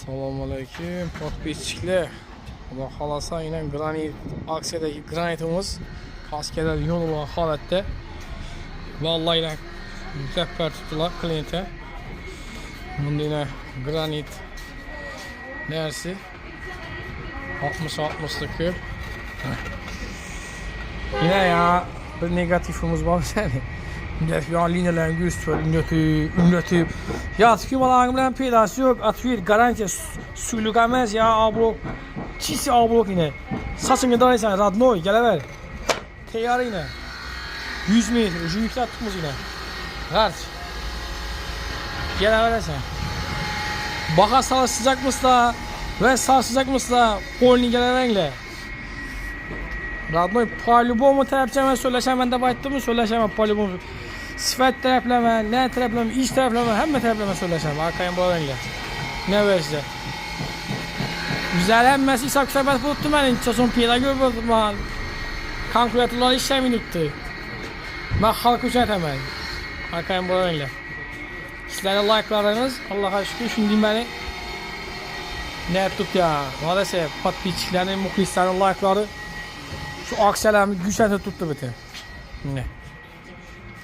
Selamünaleyküm podpisçiler. Allah halasa yine granit aksiyadaki granitimiz paskeler yoluna halette. Vallahi yine mütefer tuttular kliyente. Bunda yine granit neresi 60-60'lık. Yine ya bir negatifimiz var seni. Ya linyalarını göster, ünlötüp. Ya tükümalarım bilen peydası yok. Atıyor garanti suyluk emez ya ablok. Çisi ablok yine. Saçını daraysan radnoy gelever. Teyarı yine. 100 metre ucu yükselt tutmaz yine. Kaç. Gelever sen. Baka sağ sıcak mısla ve sağ sıcak mısla polni gelevenle. Radnoy polibom tarafçama söyleşem de bayttım söyleşem polibom. Sifat taraflama, ne taraflama, iş taraflama, hem taraflama söyleşem. Arkayım bu rengle. Ne verse. Güzel hem mesela İsa Kusabet buluttu benim. Çason piyada gördüm ben. Kalkülatörler işlemi nüktü. Ben halk uçat hemen. Arkayım bu rengle. Sizlere like'larınız Allah'a şükür şimdi beni ne tut ya. Maalesef patpiçlerin, muhlislerin like'ları şu akselerimi güçlense tuttu bütün. Ne?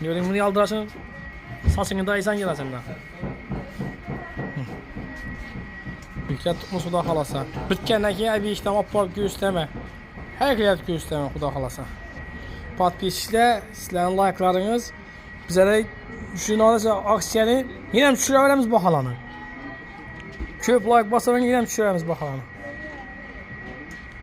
Diyorum bunu aldırarsın. Saçını da insan gelersen daha. Yüklet tutmuş Xuda halasa. Bitkenden ki bir işlem apar gösterme. Her kliyat gösterme Xuda halasa. Patpiçler, sizlerin like'larınız bizlere şunu alırsa aksiyonu yine düşürəverəmiz bu halanı. Köp like basarak yine düşürəverəmiz bu halanı.